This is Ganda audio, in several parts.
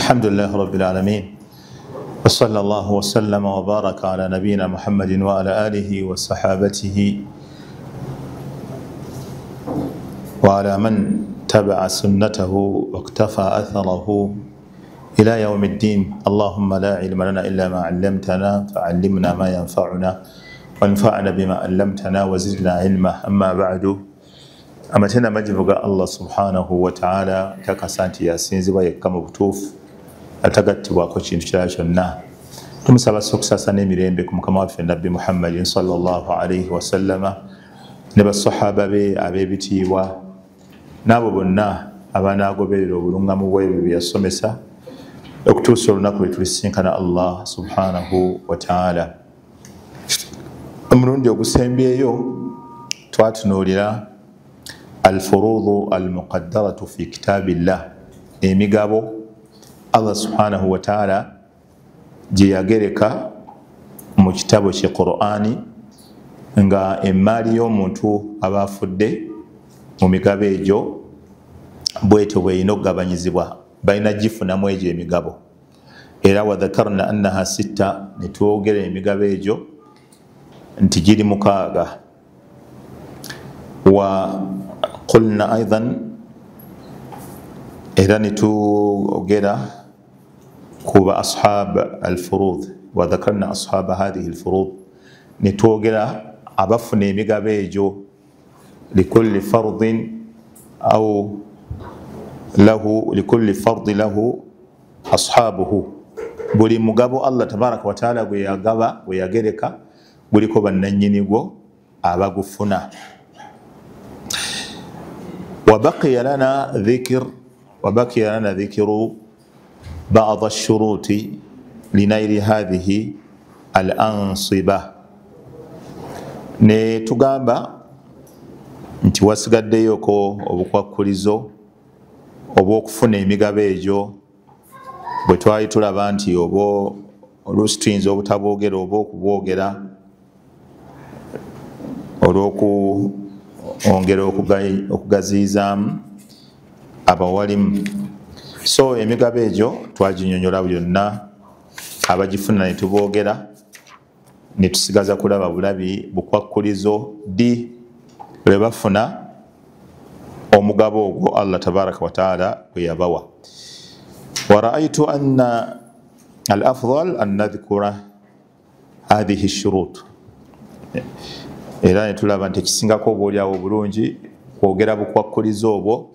الحمد لله رب العالمين وصلى الله وسلم وبارك على نبينا محمد وعلى آله وصحابته وعلى من تبع سنته واقتفى أثره إلى يوم الدين. اللهم لا علم لنا إلا ما علمتنا فعلمنا ما ينفعنا وانفعنا بما علمتنا وزدنا علما. أما بعد، amatenda majivuga Allah subhanahu wa ta'ala takasanti yasinzibwa yekka mu butuufu atagattibwako kintu kirala kyonna. Tumusaba okusasa n'emirembe ku mukama waffe nabbi Muhammadin sallallahu alayhi wa sallama ne basahaba be ab'ebitiibwa n'abo bonna abanaagoberera obulungamu bw'ebyo bye yasomesa okutuusa olunaku lwe tulisinkana Allah subhanahu wa ta'ala. Omulundi ogusembyeyo twatunuulira الفروض المقدرة في كتاب الله، emigabo Allah subhanahu wa ta'ala gye yagereka mu kitabo kye Qur'ani nga emaali y'omuntu aba afudde mu migabo egyo bwetyo bweyina okugabanyizibwa, balina gifunamu egyo emigabo. Era wadhakarna annaha sitta, ne twogera emigabo egyo nti giri mukaaga. Wa قلنا أيضا إذا نتوجد كوب أصحاب الفروض، وذكرنا أصحاب هذه الفروض نتوجد عبفني ميجابيجو لكل فرض أو له لكل فرض له أصحابه. بولي مغابو الله تبارك وتعالى ويغيرك بولي كوبا ننينيغو أباغفنا. وبقي لنا ذكر بعض الشروط لنيل هذه الأنصبة. نتugamba nti wasigaddeyoko obukwakulizo obw'okufuna emigabo egyo bwe twali tulaba nti oba oluusi tuyinza obutabwogera oba okubwogera ongera okugaziyizaamu abawalimu. So emigabo egyo twaginyonyola byonna, abagifuna ne tubogera, ne tusigaza kulaba bulabi bukwakulizo ddi lwe bafuna omugabo ogwo Allah tabaraka wa taala bwe yabawa. Wa ra'aytu anna al-afdal an nadhkura hadhihi ash-shurut. Era netulaba nti ekisingako obaolyawo obulungi kwogera bukwakulizo obwo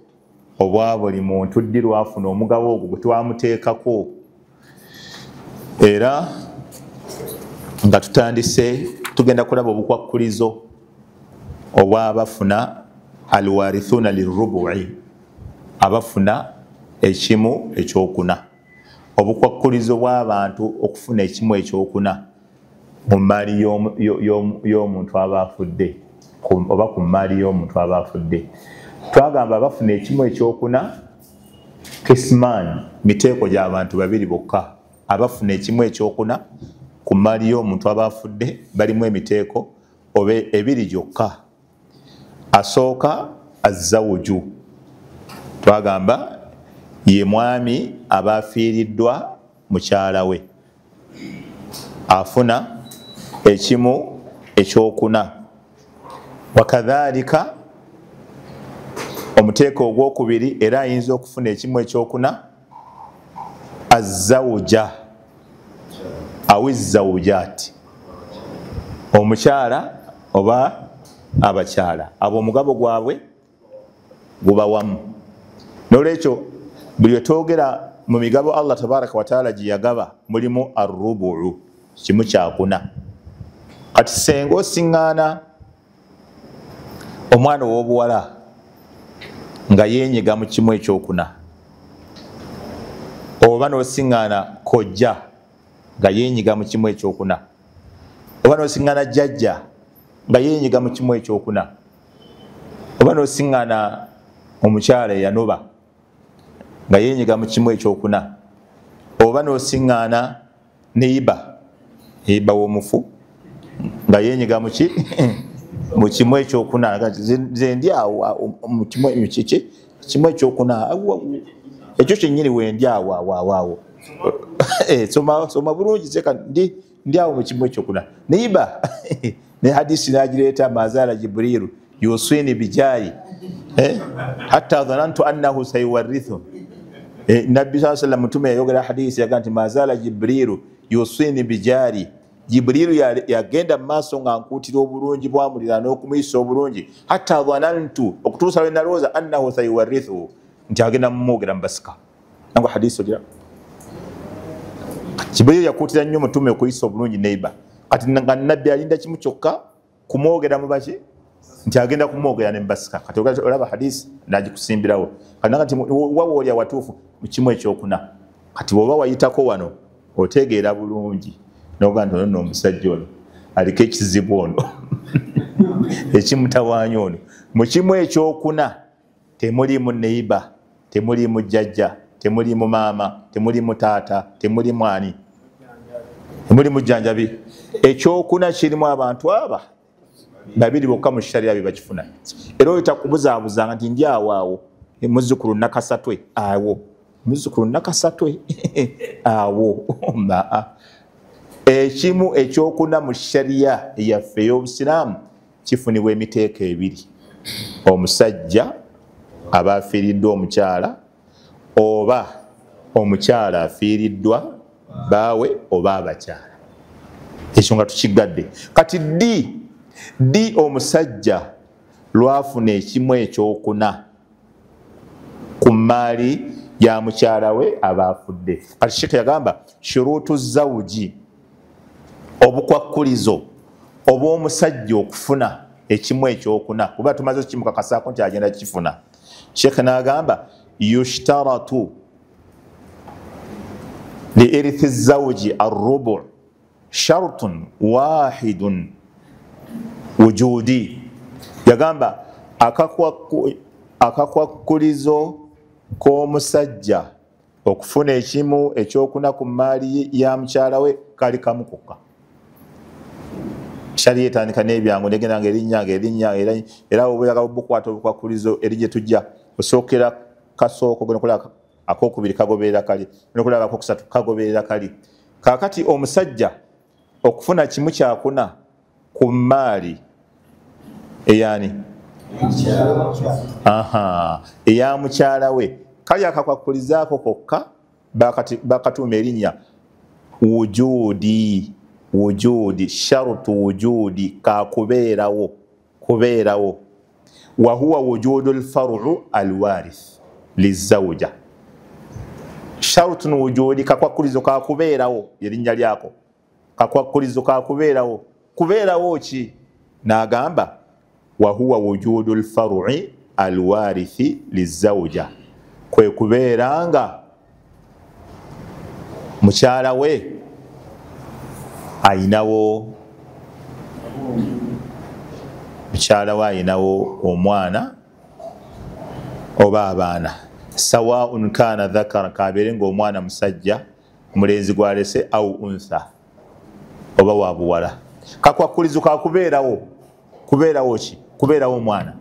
obwa buli muntu ddi lwafuna omugabo ogwo gwe twamuteekako. Era nga tutandise tugenda kulaba obukwakulizo obw'abafuna alwarithuna lirrubu'i, abafuna ekimu ekyokuna. Obukwakulizo bw'abantu okufuna ekimu ekyokuna mu maali y'omuntu aba afudde oba ku maali y'omuntu aba afudde. Twagamba bafuna ekimu ekyokuna kisman, miteeko gy'abantu babiri bokka. Abafuna ekimu ekyokuna ku maali y'omuntu aba afudde balimu emiteeko oba ebiri gyokka. Asooka azzawuju, twagamba ye mwami aba afiiriddwa mukyala we, afuna ekimu ekyokuna. Wakadhalika omuteeko ogwokubiri era ayinza okufuna ekimu ekyokuna azzawuja awizawujaati, omukyala oba abakyala abo omugabo gwabwe guba wamu. Nolwekyo buli wetwogera mu migabo Allah tabaraka wa taala gye yagaba mulimu arrubu'u, kimu kyakuna. Kati senga osiŋŋaana omwana ow'obuwala nga yenyiga mu kimu ekyokuna, oba n'osiŋŋaana kojja nga yenyiga mu kimu ekyokuna, oba n'osiŋŋaana jjajja nga yenyiga mu kimu ekyokuna, oba n'osiŋŋaana omukyala eyanoba nga yenyiga mu kimu ekyokuna, oba n'osiŋŋaana neiba w'omufu nga yenyiga mu kimu ekyokuna. Nze ndi awo mu kimu ekyokuna ekyo kyennyini wendi awo soma bulungi seka ndi awo mu kimu ekyokuna neiba ne hadisi nagireeta mazala jibrilu yuswini bijari hatta dhanantu annahu sayuwarithu nabbi saa sallam mutume yayogera hadisi yaga nti mazala jibrilu yuswini bijari jibrilu yagenda mu maaso nga nkuutira obulungi bwamulira n'okumuyisa obulungi hatta dhanantu okutuusa lwe nalowooza annahu sayuwarithu nti agenda mumwogera mubasika nangu hadisi ogira jibrilu yakuutira nnyo mutume okuyisa obulungi neiba kati nga nabbi alinda kimu kyokka kumwogera mubaki nti agenda kumwogera ne mubasika kati olaba hadisi nagikusimbirawo kati wawa oli awatuufu mu kimu ekyokuna kati bwoba wayitako wano otegeera bulungi noga nti ono omusajja ono aliko ekizibu ono ekimutawaanya ono mu kimu ekyokuna temulimu neiba temulimu jjajja temulimu maama temulimu taata temulimu ani temulimu jjanjabi ekyokuna kirimu abantu aba babiri bokka mu sharia bebakifuna era oyitakubuzaabuzanga nti ndi awaawo muzzukulu nakasatwe awo muzzukulu nakasatwe awo ekimu ekyokuna mu sharia yaffe ey'obusiraamu kifunibwa emiteeko ebiri omusajja aba afiiriddwa omukyala oba omukyala afiiriddwa baawe oba abakyala ekyo nga tukigadde kati ddi omusajja lwafuna ekimu ekyokuna ku maali ya mukyala we aba afudde kati sheke yagamba shuruutu zawuji obukwakkulizo obw'omusajja okufuna ekimu ekyokuna kuba tumaze kimukakasaako nti agenda kifuna sheke n'agamba yushtaratu liirithi zawuji arrubu shartun wahidun wujudi yagamba akakwakkulizo k'omusajja okufuna ekimu ekyokuna ku maali ya mukyala we kali kamu kokka shariya etandika n'ebyangu negenda nga erinnya era obuyaga bukwata obukwakkulizo eri gye tujja osookera kasooko gnokulaba akokubiri kagoberera kali nokulaba akokusatu kagoberera kali kakati omusajja okufuna kimu kyakuna ku maali eyani eya mukyala we kali akakwakkulizaako kokka bakatuuma erinnya wujudi sharutu wujudi kubeerawo wahuwa wujudu lfaru alwarith lizawuja sharutun wujudi kakwakkulizo kakubeerawo erinnya lyako kakwakkulizo kakubeerawo ki n'agamba wahuwa wujudu lfarui alwarithi lizawuja kwe kubeeranga mukyala we ayinawo omwana oba abaana sawaun kana dhakara kabeere ngaomwana musajja omulenzi gwalese au untha oba wabuwala kakwakkulizo kakubeerawo ki kubeerawo omwana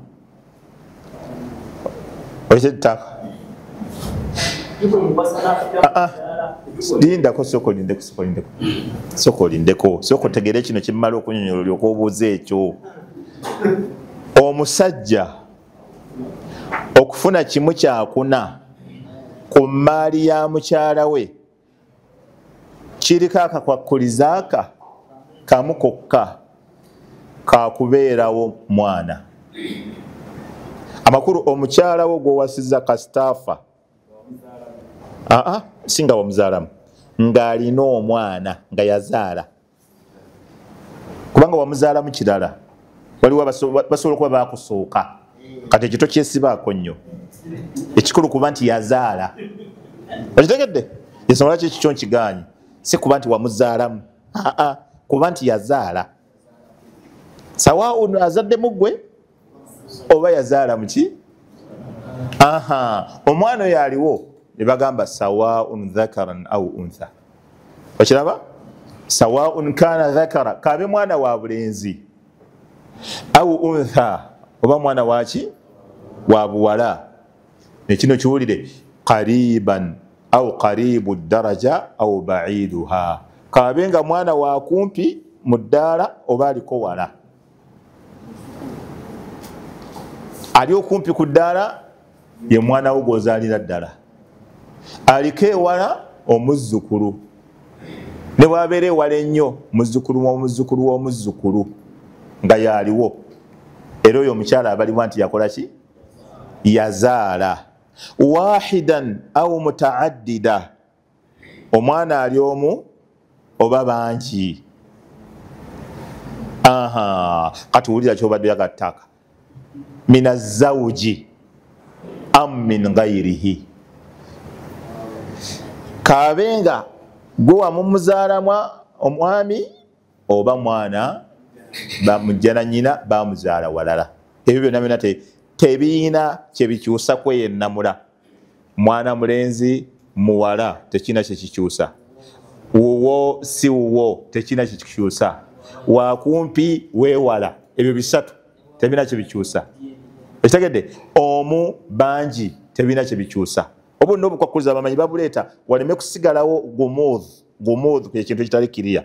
okitetaka lindako soko lindeko soko tegere kino kimala okunyonyola olyoka obuuza ekyo omusajja okufuna kimu kyakuna ku maali ya mukyala we kiriko akakwakkulizaaka kamu kokka kakubeerawo mwana amakulu omukyala wo gwowasiza kasitaafa singa wamuzaalamu ng'alina omwana nga yazaala kubanga wamuzaalamu kirala waliwo basobola kuba bakusooka kati ekyo tokyesibaako nnyo ekikulu kuba nti yazaala okitegedde ensonga lwaki ekikyo nkigaanyi si kuba nti wamuzaalamu kuba nti yazaala sawaun azadde muggwe oba yazaala muki omwana oyo aliwo ne bagamba sawaun dhakaran au untha okiraba sawaun kana dhakara kabe mwana wa bulenzi au untha oba mwana waki wa buwala nekino kiwulire qariban au qaribu daraja au ba'iduha, kabenga mwana wa kumpi mu ddaala oba aliko wala. Ali okumpi ku ddaala ye mwana wo gw'ozaalira ddala, aliko ewala omuzzukulu, ne bw'abeera ewala ennyo muzzukulu w'omuzzukulu w'omuzzukulu nga yaaliwo. Era oyo omukyala abalibwa nti yakola ki? Yazaala. Wahidan au mutaaddida, omwana ali omu oba bangi. Kati wulira kyobadde yagattaka. Min azawuji am min ghairihi, kabenga gwe wamumuzaalamu omwami oba mwana bamujja na nnyina bamuzaala walala. Ebyo byonna byonna tebiina kyebikyusa kweyennamula. Mwana mulenzi muwala tekina kyekikyusa, wuwo si wuwo tekina kyekikyusa, wakumpi weewala, ebyo bisatu tebina kyebikyusa. Ekitegedde omu bangi tebina kyebikyusa. Obuno obukwakuliza abamanyi babuleeta waleme kusigalawo gumuudh ekintu ekitali kiriya,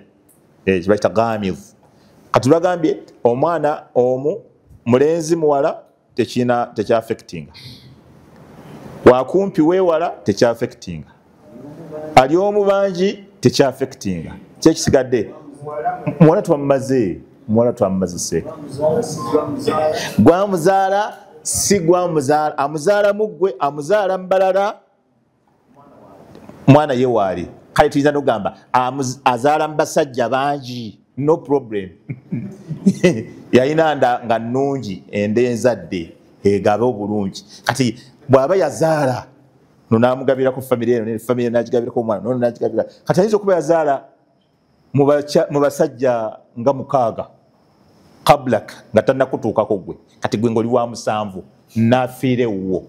kibayita gamidh. Kati bagambye omwana omu mulenzi muwala tekyaffectinga, wakumpi weewala tekyaffectinga, ali omu bangi tekyaffectinga. Kyekisigadde muwala twamumaze, muwala twamumaze seeka, gwamuzaala si gwamuzaala, amuzaala muggwe amuzaala mubalala, mwana ye waali. Kale tuyinza nogamba azaala mubasajja bangi, no problem. Yalina nga nnungi enda enzadde egabe obulungi. Kati bw'aba yazaala nonamugabirako famire eno nefamire nagigabirako omwana nono nagigabira. Kati ayinza okuba yazaala mu basajja nga 6 kablak nga tannakutuukako gwe, kati gwe ng'oli wa 7 nafiire wuwo.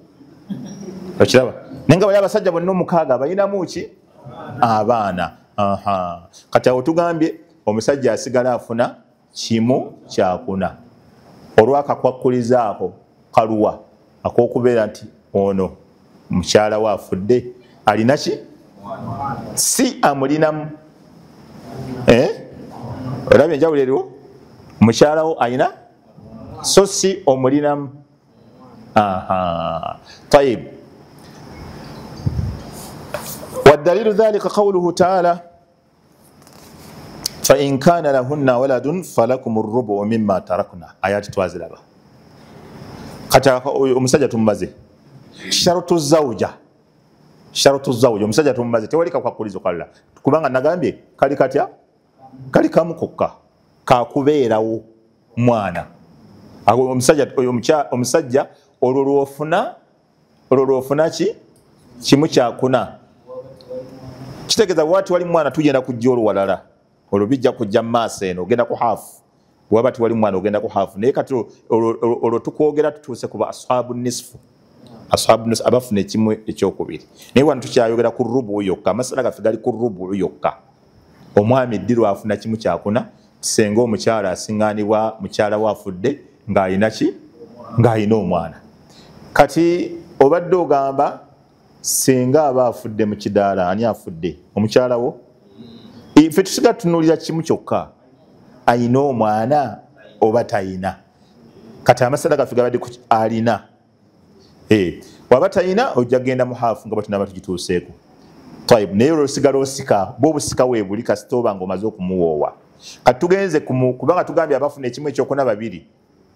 Okiraba? Naye nga bali abasajja bonna 6 balinamu ki? Abaana. Kati awo tugambye omusajja asigala afuna kimu kyakuna olwakakwakuliza ako kaluwa ak'okubeera nti ono mukyala we afudde alina ki? Si amulinamu. Olabye enjawulo eriwo? Mukyala wo alina so si omulinamu. Tayib. Waddalilu dhalika qawluhu ta'ala فإن كان لهن ولد فلكم الربع مما تركنا. آيات twaziraba. Kati omusajja tumumaze. Sharutu zawja omusajja tumumaze, tewali kakwakulizo kalala kubanga nagambye kali katya, kali kamu kokka kakubeerawo mwana. Omusajja olwo lwofuna ki? Kimu kyakuna. Kitegeeza bwati wali mwana tugenda kujja olwalala, olwo bijja kujja mu maaso eno ogenda ku haafu, bwaba tiwali mwana ogenda ku haafu. Naye kati olwo tukwogera tutuuse kuba ashabu nisfu abafuna ekimu ekyokubiri. Naye wano tukyayogera ku rubu yokka, amasala gaffe gali ku rubu yokka. Omwami ddirwa afuna kimu kyakuna senga omukyala asiŋŋaanibwa mukyala we afudde ng'alina ki? Ng'alina omwana. Kati obadde ogamba senga aba afudde mu kidaala, ani afudde? Omukyala wo? Ffe tusiga tunuulira kimu kyokka, alina omwana oba tayina. Kati amasala gaffe gabadde ku alina. Waba tayina ojja genda mu haafu nga batunaba tugituuseeko. Tayib. Naye olwosigala osika bw'obusika weebuli kasita oba ng'omaze okumuwoowa. Kati tugenze kubanga tugambye abafuna ekimu ekyokuna 2.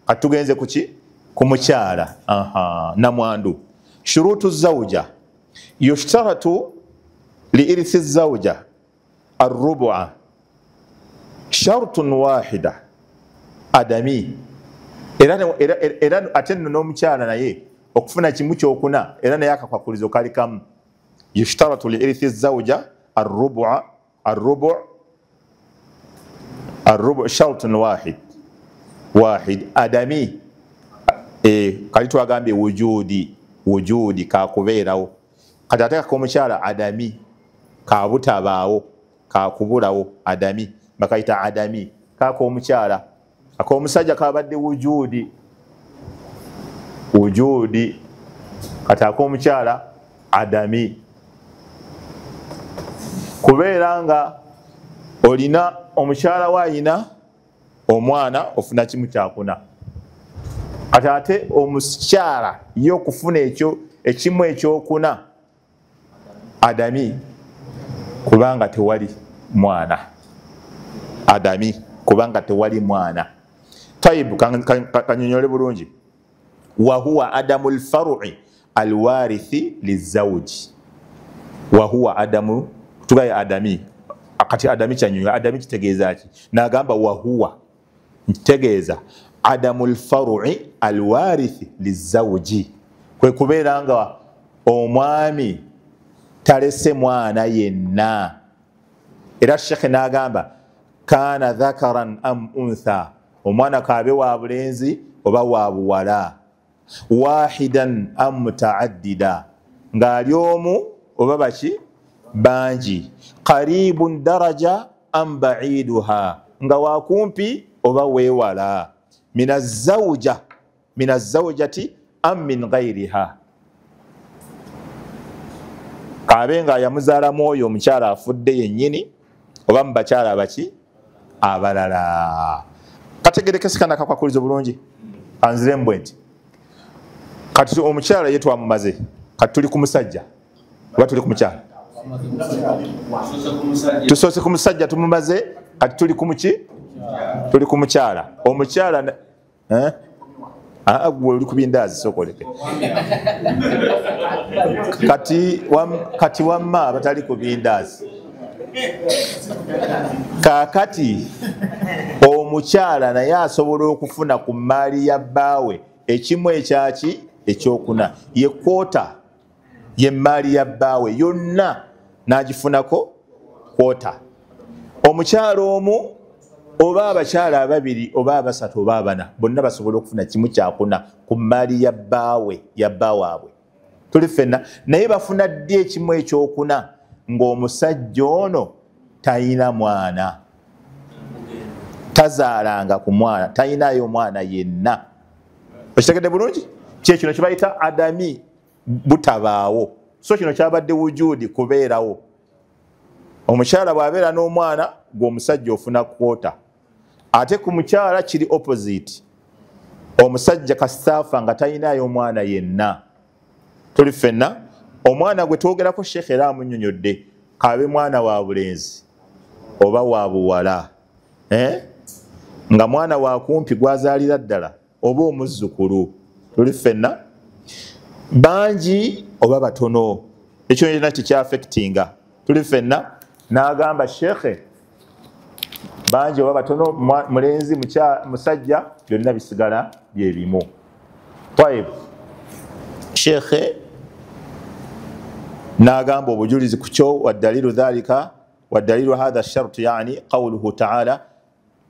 Kati tugenze ku ki? Ku mukyala. Namwandu. Shurutu zawja yushtaratu liirithi zawja الربع شرط واحدة adami. Era ate nno n'omukyala naye okufuna kimu kyokuna era naye akakwakulizo kali kamu. Yushtaratu liirithi zawja الربع شرط واحد adami. Kali twagambye wujudi kakubeerawo. Kati ate k'omukyala adami kabutabaawo kakubulawo, adami bakayita adami. Kak'omukyala ak'omusajja kabadde wujudi. Kati ak'omukyala adami kubeera nga olina omukyala waayina omwana ofuna kimu kyakuna kati ate omukyala ye okufuna ekyo ekimu ekyokuna adami kubanga tewali mwana adami kubanga tewali mwana tayib kanyonyole bulungi wahuwa adamu lfarui alwarithi lizawuji wahuwa adamu tugaye adami akati adami kyanyonyola adami kitegeeza ki nagamba wahuwa nkitegeeza adamu lfarui alwarithi lizawuji kwe kubeera nga omwami talese mwana yenna era shekhe nagamba kana dhakaran am untha omwana kabe wa bulenzi oba wa buwala wahidan am mutaaddida ngaali omu oba baki bangi qaribun daraja am baiduha nga wakumpi oba wewala min azawjati am min ghairiha kabe nga yamuzaalamu oyo omukyala afudde yennyini oba mu bakyala baki abalala kategerekesekana kakwakuliza bulungi anzirembwe nti kati omukyala ye twamumaze kati tuli ku musajja oba tuli ku mukyala tusoose ku musajja tumumaze kati tuli ku muki tuli ku mukyala omukyala gwe oli ku bindaazi sokoleke kati wamma abatali ku bindaazi kakati omukyala naye asobola okufuna ku maali ya bbaawe ekimu ekyaki ekyokuna ye kwota ye maali ya bbaawe yonna nagifunako kwota omukyala omu oba abakyala ababiri oba abasatu oba abana bonna basobola okufuna kimu kyakuna ku maali ya bbaawe abwe tuli ffenna naye bafuna ddi ekimu ekyokuna ng'omusajja ono tayina mwana tazaalanga ku mwana tayinayo mwana yenna okitegedde bulungi kyekino kyebayita adami butabaawo so kino kyabadde wujudi kubeerawo omukyala bw'abeera n'omwana gw'omusajja ofuna kwota ate ku mukyala kiri opposite omusajja kasitaafa nga tayinayo mwana yenna tuli ffenna omwana gwe twogerako shekhe era amunnyonnyodde kabe mwana wa bulenzi oba wa buwala nga mwana wa kumpi gwazaalira ddala oba omuzzukulu tuli ffenna bangi oba batono ekyo yena tikyaffectinga tuli ffenna n'agamba shekhe bangi oba batono mulenzi musajja byonna bisigala byebimu tayib shekhe n'agamba obujulizi ku kyo waddalilu dhalika waddalilu hadha shartu yani qawluhu taala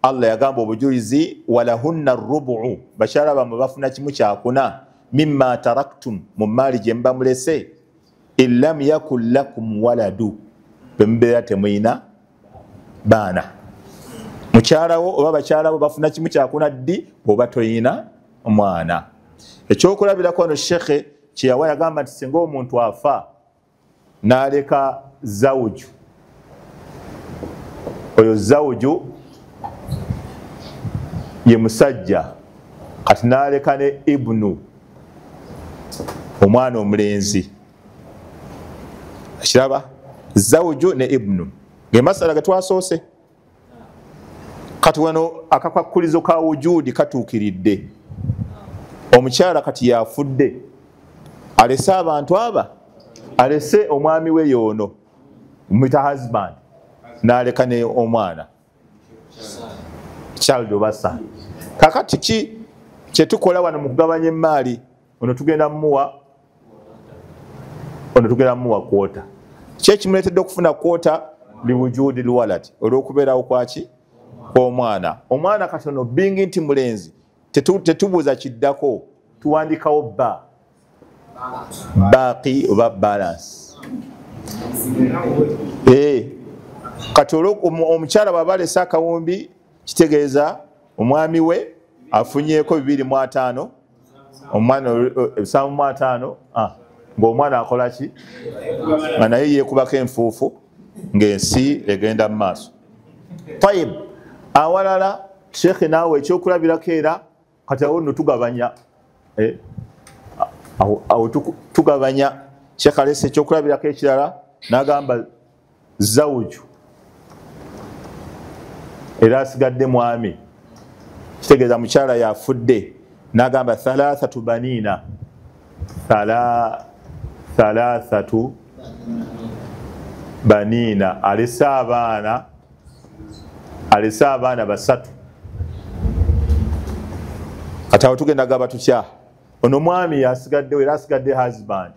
Allah yagamba obujulizi walahunna rubu'u bakyala bamwe bafuna kimu kyakuna mimma taraktum mu maali gye muba mulese illam yakun lakum waladu bembeera temuyina baana mukyalawo oba bakyalawo bafuna kimu kyakuna ddi bw'oba toyina omwana ekyokulabirako no shekhe kyeyawa yagamba nti singa omuntu afa n'aleka zawuju oyo zawuju ye musajja kati n'aleka ne ibnu omwana omulenzi akiraba zawuju ne ibnu gemasala getwasoose kati wano akakwakulizo ka wujudi katuukiridde omukyala kati yafudde alese abantu aba alese omwami we yoono mwita husband n'aleka ne omwana child oba son kakati ki kyetukola wano mu kugabanya emaali ono tugenda mumuwa kwota kyekimuleetedde okufuna kwota liwujudi luwalad olw'okubeerawo kwaki kw'omwana omwana katono bingi nti mulenzi tetubuuza kiddako tuwandikawo baaqi oba balance kati omukyala bw'aba alese akawumbi kitegeeza omwami we afunyeeko 2.5 omwana 7.5 ng'omwana akola ki nga naye yeekubako enfuufu ng'ensi egenda mu maaso. Tayib, awalala sheekhe naawe ekyokulabirako era kati awo nno tugabanya awo tugabanya. Sheekhe alese ekyokulabirako ekirala n'agamba zawuju era asigadde mwami, kitegeeza mukyala yafudde, n'agamba thalathatu banina, thalathatu banina, alese abaana basatu. Kati awo tugenda gaba tutya? Ono mwami yasigaddewo era asigadde husband,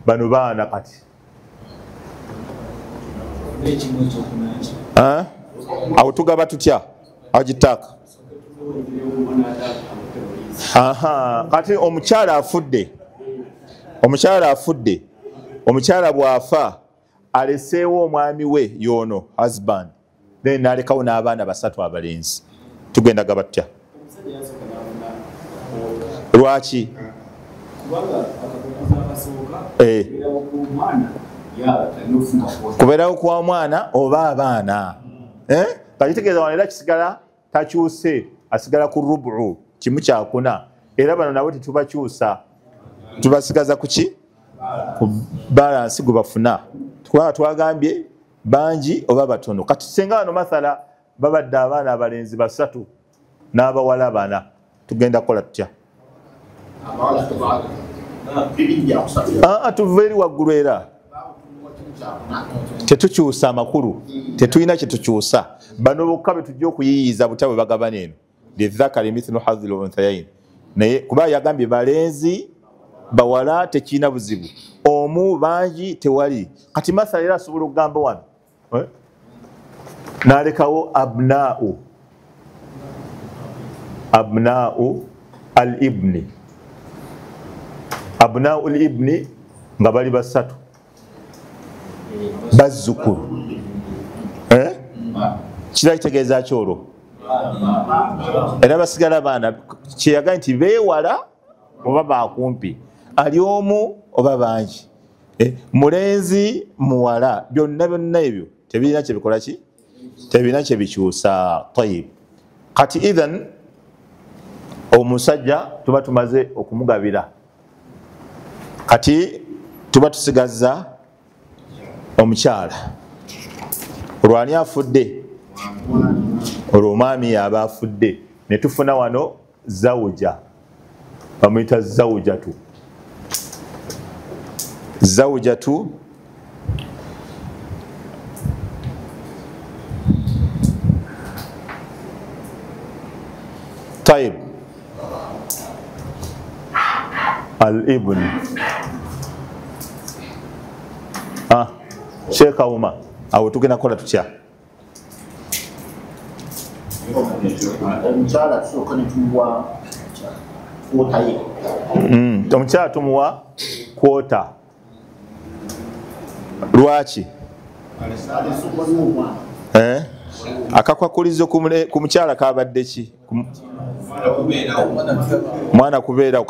bano baana kati awo tugaba tutya? Agitaka kati omukyala afudde, omukyala bw'afa aleseewo omwami we yono husband, then nalekawo n'abaana basatu abalenzi. Tugenda gaba tutya? Lwaki? Kubeerawo kwa mwana oba abaana. Kakitegeeza wano era kisigala takyuse, asigala ku rubu, kimu kyakuna. Era bano nabo tetubakyusa, tubasigaza kuki? Ku balansi gwe bafuna. Twagambye bangi oba batono. Kati senga wano mathala babadde abaana abalenzi basatu n'abawala bana, tugenda kukola tutya? Tuva eri waggulu era tetukyusa amakulu, tetulina kyetukyusa. Bano bokka be tujja okuyiyiza buta bwe bagabana eno, lidhakari mithlu hadhil unthayain. Naye kuba yagambye balenzi bawala tekirina buzibu, omu bangi tewali. Kati masala era asobola okugamba wano n'alekawo abnau al-ibni, abnau al-ibni nga bali basatu, bazzukulu. Kira kitegeeza kyolwo era basigala baana, kyeyaga nti beewala oba bakumpi, ali omu oba bangi, mulenzi muwala, byonna ebyo tebirina kyebikola ki? Tebirina kyebikyusa. Tayib, kati idhan omusajja tuba tumaze okumugabira, kati tuba tusigazza omukyala. Olwani afudde? Olwo omwami yaba afudde, ne tufuna wano zawuja, bamuyita zawujatu. Zawujatu Tayib, al-ibn. Sheikh Auma, awo tugenda kukola tutya? Omukyala tumuwa kwota. Lwaki? Akakwakulizo ku mukyala kabadde ki? Mwana kubeera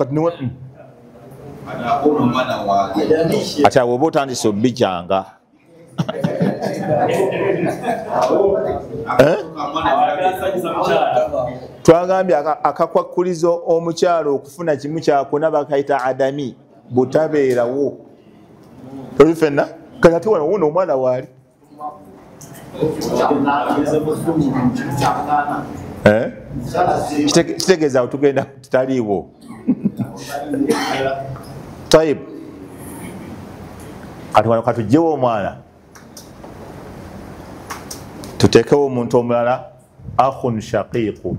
ati awo oba otandise obbijanga. Twagambye akakwakulizo omukyalo okufuna kimu kyakuna bakayita adami, butabeerawo. Olifenna kati ate wano wuno omwana waali kitegeeza awo tugenda tutaliiwo. Tayib, kati wano katugyewo omwana, tuteekewo omuntu omulala, akhun shaqiiqu.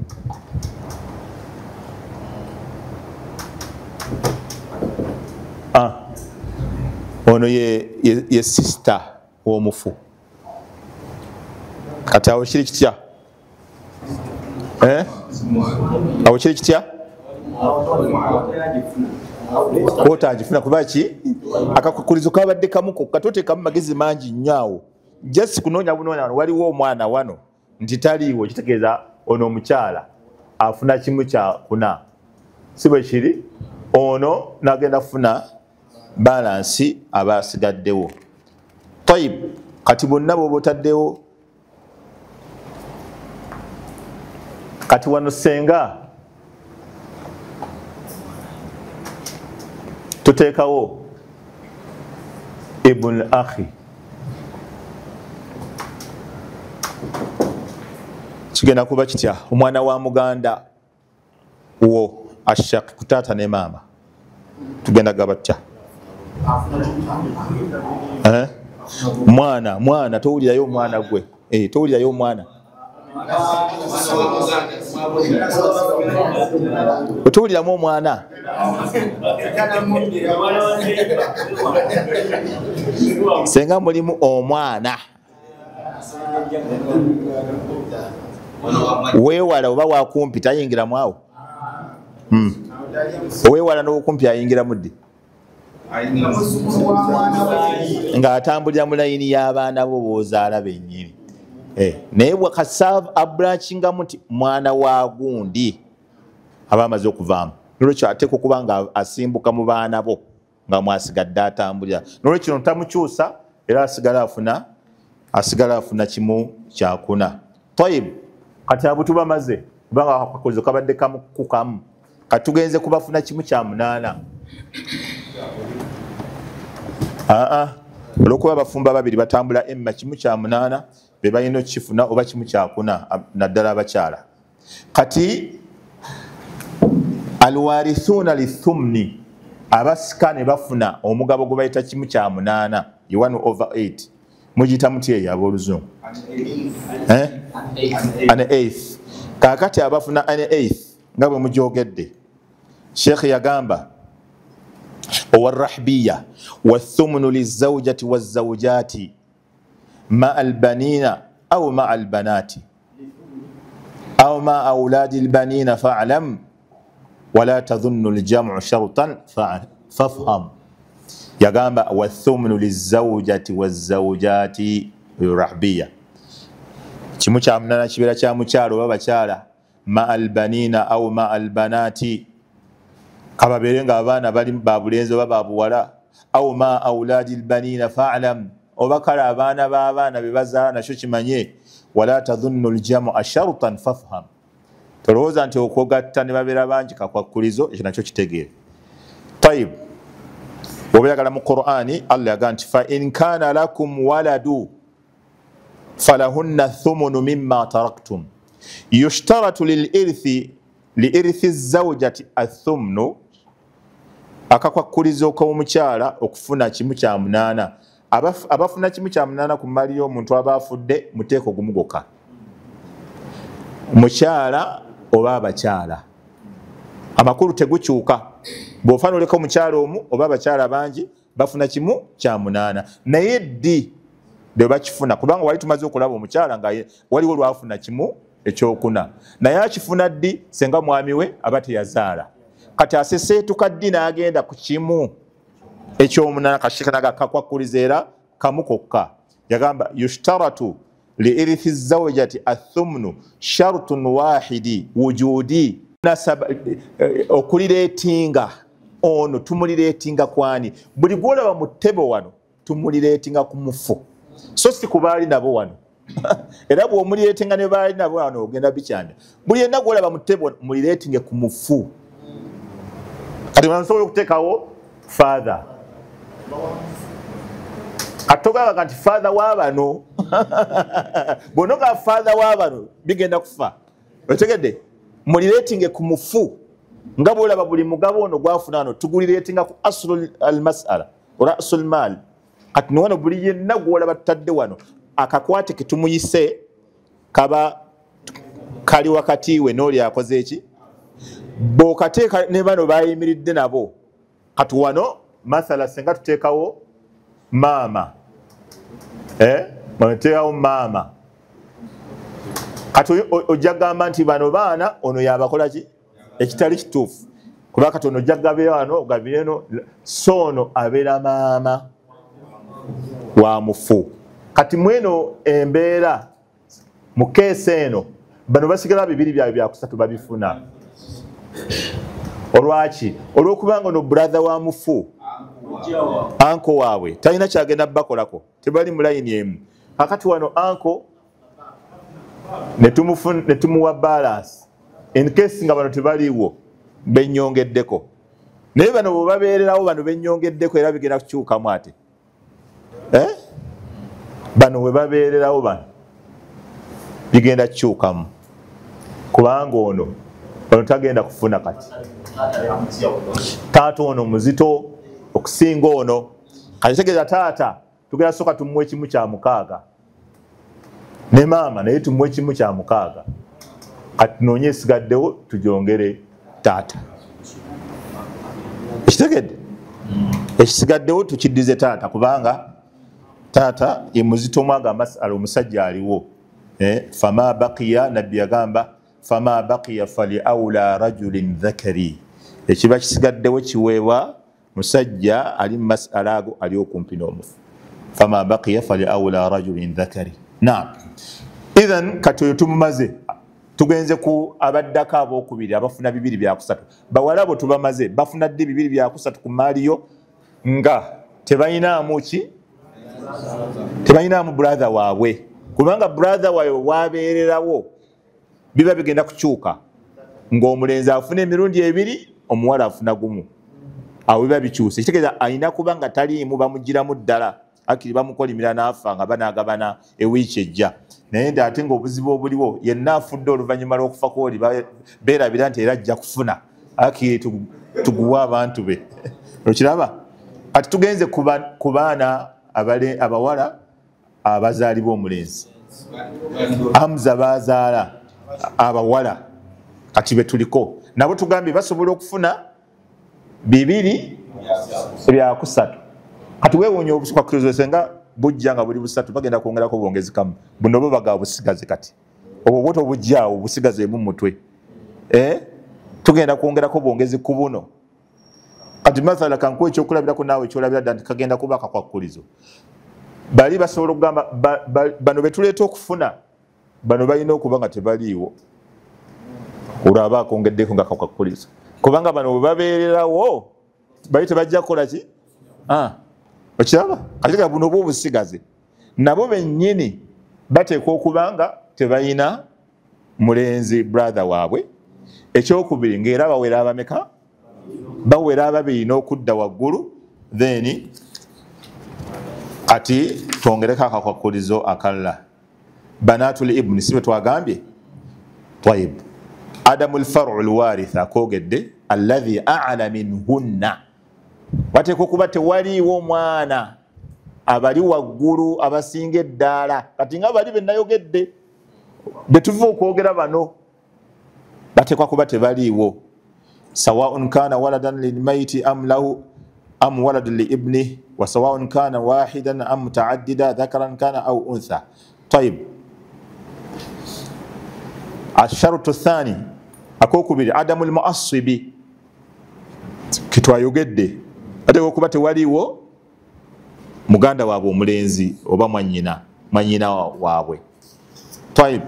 Ono ye sister w'omufu. Kati awo kiri kitya? Awo kiri kitya? Kwota agifuna kuba ki? Akakwakulizo kabadde kamu kokka, toteekamu magezi mangi nnyo awo. Just kunoonya bunoonya wano waliwo omwana wano nti taliiwo, kitegeeza ono omukyala afuna kimu kyakuna. Si bwe kiri? Ono n'agenda kufuna balance abasigaddewo. Tayib, kati bonna bw'otaddewo kati wano senga tuteekawo ibn akhi, kigenda kuba kitya? Omwana wa muganda wo ashaq kutaata ne maama tugenda gaba tya? Mwana towulirayo omwana gwe, towulirayo omwana, otowuliramu omwana. Senga mulimu omwana weewala oba wakumpi tayingiramu awo. Oweewala n'okumpi ayingiramu ddi? Ng'atambulira mu layini y'abaana bo b'ozaala bennyini. Naye bwakasaavu abrankingamu nti mwana wa gundi aba amaze okuvaamu, nolwekyo ateeka okuba nga asimbuka mu baana bo nga mwasigadde atambulira. Nolwekyo tamukyusa era asigala afuna kimu kyakuna. Tayib, kati abo tubamaze kubanga akakozo kabadde kamu ku kamu, kati tugenze kubafuna kimu kya munaana. Olwokuba abafumba babiri batambula emma kimu kya munaana be balina okifuna oba kimu kyakuna naddala abakyala. Kati alwarithuna lithumni, abasika ne bafuna omugabo gwe bayita kimu kya munaana, 1/8. Mugiyita muti eyo ab'oluzungu? An eighth. Kaakati abafuna an eighth nga bwe mugyogedde, Sheikh yagamba owarrahbiya wathumnu lizawjati wazawjati maa albanina au maa albanati au maa auladi albanina fa'lam wala tadhunnu aljamu shartan fafham. Yagamba wathumnu lizawjati wazawjati rahbiya, kimu kya munaana kibeera kya mukyalo oba bakyala, maa albanina au maa albanati, kababeere nga abaana bali babulenzi oba babuwala, au maa auladi albanina fa'lam, oba kale abaana b'abaana be bazaala nakyo kimanye, wala tadhunnu aljamu shartan fafham, tolowooza nti okwogatta ne babeera bangi kakwakkulizo, ekyo nakyo kitegeere. Tayib, bw'obeeyagala mu Qur'ani Allah yagamba nti fa in kaana lakum waladu falahunna thumunu mimma taraktum yushtaratu liirthi zawjati athumnu, akakwakkulizo k'omukyala okufuna kimu kya munaana. Abafuna kimu kya munaana ku mmali y'omuntu aba afudde muteeko gumu gwokka, mukyala oba abakyala. Amakulu tegukyuka, bw'ofa n'oleka omukyala omu oba abakyala bangi bafuna kimu kya munaana. Naye ddi bwe bakifuna? Kubanga wali tumaze okulaba omukyala nga waliwo lwafuna kimu ekyokuna, naye akifuna ddi? Senga mwami we aba teyazaala, kati aseseetuka ddi n'agenda ku kimu ekyomunaana. Kashikanaga kakwakkuliza era kamu kokka. Yagamba yushtaratu liirthi zawjati athumnu shartun wahidi wujudi, okulireetinga ono tumulireetinga kwani? Buli gwolaba mu ttebo wano tumulireetinga ku mufu, so si ku baali nabo wano. Era bw'omulireetinga ne baali nabo wano ogenda bikyanja. Buli yenna gwolaba mu ttebo mulireetinge ku mufu. Kati nsobola okuteekawo father, katogaba nti father wa bano bw'onoga father wa bano bigenda kufa. Otegedde? Mulireetinge ku mufu nga bw'olaba buli mugabo ono gwafuna wano tugulireetinga ku aslu almas'ala rasul mal. Kati ne wano buli yenna gw'olaba tutadde wano akakwate ke tumuyise kaba kali wakati we n'oli akoze eki, bw'okateeka ne bano bayimiridde nabo. Kati wano masala senga tuteekawo maama, tuteekawo maama, kati ojja gamba nti bano baana ono yabakola ki? Ekitali kituufu. Kuba kati ono ojja gabeera wano ogabire eno, so ono abeera maama wa mufu. Kati mweno embeera mu keesi eno bano basigala bibiri byabwe byakusatu babifuna. Olwaki? Olw'okubanga ono brother wa mufu anko waabwe talina kyagenda bakolako, tebali mu layini emu. Kakati wano anko ne tumuwa balance in case nga bano tebaliiwo bennyongeddeko, naye bano bwe babeererawo bano bennyongeddeko era bigenda kukyukamu ate bano bwe babeererawo bano bigenda kukyukamu kubanga ono tagenda kufuna kati taata ono muzito okusinga ono. Kati tegeeza taata tugenda soka tumuwe kimu kya mukaaga ne maama naye tumuwe kimu kya mukaaga, kati tunoonye esigaddewo tugyongere taata. Ekitegedde ekisigaddewo tukiddize taata kubanga taata ye muzito mwaga masala omusajja aliwo. Fama baqiya, nabbi yagamba fama baqiya fali awla rajulin dhakari, ekiba kisigaddewo kiweebwa musajja ali mu masala ago ali okumpi n'omufu. Fama baqiya fali awla rajulin dhakari. Naam, idhan kati oyo tumumaze, tugenze ku abaddako abookubiri abafuna 2/3. Bawala abo tubamaze bafuna ddi 2/3 ku maaliyo nga tebayinaamu ki? Tebayinaamu brother waabwe, kubanga brother waabwe wabeererawo biba bigenda kukyuka ng'omulenzi afuna emirundi 2 omuwala afuna gumu, awo biba bikyuse. Kitegeeza alina kuba nga taliimu bamugiramu ddala, akiri bamukolimira n'afa nga banaagabana ewiiki ejja. Naye nti ate ng'obuzibu obuliwo yenna afudde oluvannyuma lw'okufa kw'oli beerabira nti era ajja kufuna, akiri tuguwe abantu be. Okiraba? Kati tugenze ku baana abawala abazaalibwa omulenzi. Hamza bazaala abawala kati be tuliko nabo tugambye basobola okufuna 2/3. Kati weewuunya obukwakirizo senga bujja nga buli 3 bagenda kwongerako bwongezi kamu, buno bo baga busigaze. Kati obwo bwoto bujjaawo busigaze mu mutwe, tugenda kwongerako bwongezi ku buno. Kati mathala kankuwa ekyokulabirako naawe ekyolabira dda nti kagenda kuba akakwakkulizo. Bali basobola okugamba bano betuleeta okufuna bano balina okuba nga tebaliiwo, olwaba akongeddeko nga akakwakkulizo, kubanga bano bwe babeererawo bali tebajja kukola ki? Okiraba? Kati buno bwo busigaze nabo bennyini bateekwa okuba nga tebalina mulenzi brother waabwe. Ekyokubiri ng'era bawera abameka? Bawera 2 n'okudda waggulu. Then kati twongereko akakwakkulizo akalala. Banatul ibni sibe twagambye? Tayyib. Adamul far'u alwaritha kogedde alladhi a'la minhunna. Bateekwa okuba tewaliiwo mwana abali waggulu abasinga eddaala. Kati nga bali bennayogedde betuva okwogera bano bateekwa kuba tebaliiwo. Sawa'un kana waladan lilmayti am waladun liibni wa sawa'un kana wahidan am muta'addida dhakaran kana aw untha. Tayyib. Asharutu thani akokubiri adamul mu'assibi, kitwayogedde ateekwa okuba tewaliiwo muganda waabwe omulenzi oba mwanyina waabwe. Tayyib.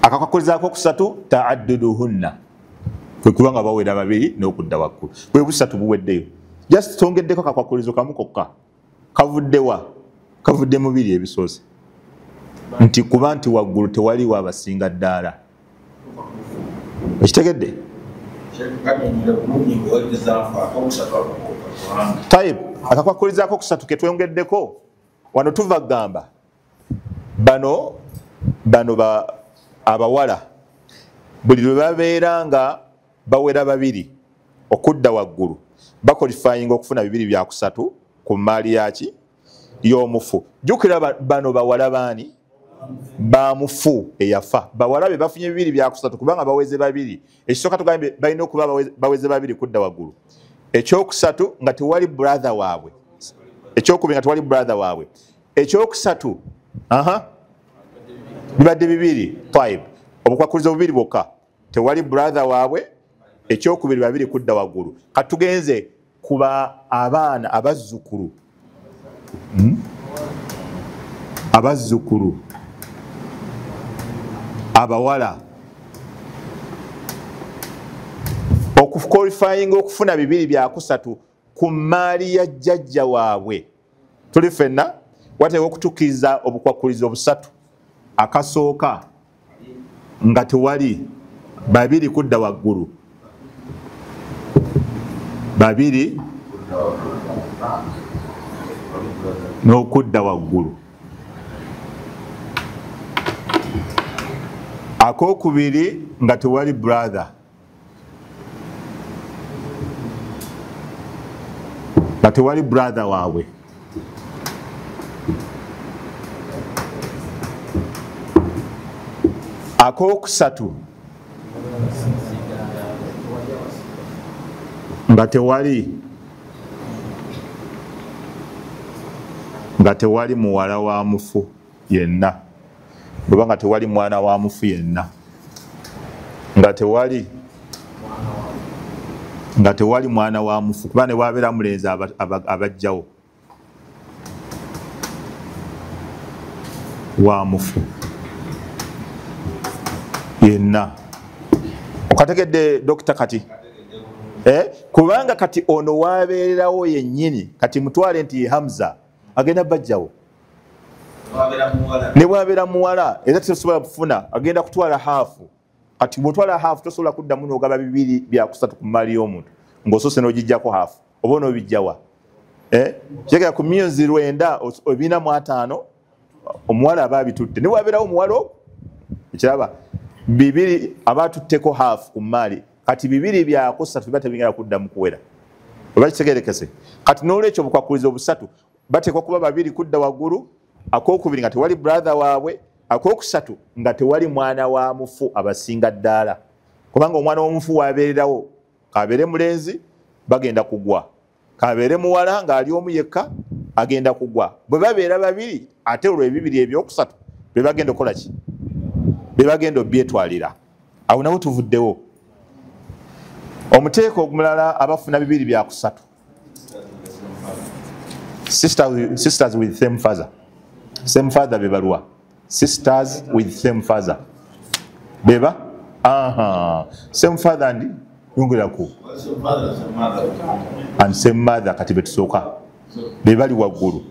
Akakwakkulizaako okusatu ta'adduduhunna, kwe kuba nga bawera 2 n'okudda waggulu. Bwe busatu buweddeyo, just tongeddeko akakwakkulizo kamu kokka. Kavuddewa? Kavudde mu 2 ebisoose, nti kuba nti waggulu tewaliiwo abasinga ddaala. Ekitegedde? Tayyib. Akakwakkulizaako okusatu ke twongeddeko wano tuva kugamba bano abawala buli lwe babeera nga bawera 2 okudda waggulu bakolifayinga okufuna 2/3 ku maali yaki y'omufu. Jjukira bano bawala baani? Bamufu eyafa. Bawala be bafunye 2/3 kubanga baweze 2. Ekisooka tugambye balina okuba baweze 2 kudda waggulu. Ekyokusatu nga tewali brother waabwe. Ekyokubiri nga tewali brother waabwe. Ekyokusatu bibadde 2. Tayyib. Obukwakkulizo 2 bwokka, tewali brother waabwe. Ekyokubiri 2 kudda waggulu. Kati tugenze kuba abaana abazzukulu. Abazzukulu abawala qualifying okufuna bibiri bya kusatu ku maali ya jjajja waabwe tuli ffenna wateekwa okutukkiriza obukwakulizo obusatu akasooka nga tewali babiri kudda waggulu babiri n'okudda waggulu akokubiri nga tewali brother nga tewali brother waabwe akokusatu nga tewali muwala wa mufu yenna bweba nga tewali mwana wa mufu yenna nga tewali mwana wa mufu kuba ne wabeera mulenzi abajjawo wa mufu yenna okategedde dokita kati kubanga kati ono wabeererawo yennyini kati mutwale nti ye Hamza agenda bajjawo ne bwabeera muwala era tesobola kufuna agenda kutwala haafu kati bwotwala haafu tosobola kuddamu n'ogaba bibiri byakusatu ku maali y'omuntu ng'osoose n'ogijjako haafu oba onoobijjawa kyegera ku myezi 945 omuwala aba abitudde ne bwabeerawo omuwala ogwo ekiraba bibiri aba atutteko haafu ku maali kati bibiri byakusatu biba tebigenda kuddamu kuwera oba kitegerekese kati n'olwekyo obukwakulizo obusatu bateekwa kuba babiri kudda waggulu akokubiri nga tewali brother waabwe akokusatu nga tewali mwana wa mufu abasinga ddaala kubanga omwana w'omufu wabeererawo kabeere mulenzi bagenda kugwa kabeere muwala ng'ali omu yekka agenda kugwa bwe babeera babiri ate olwo ebibiri ebyokusatu be bagenda okukola ki be bagenda obyetwalira awo nabo tuvuddewo omuteeko omulala abafuna bibiri byakusatu sisters with same father bebalwa sisters with same father beba same father ndi yongeraku and same mother kati betusooka bebali waggulu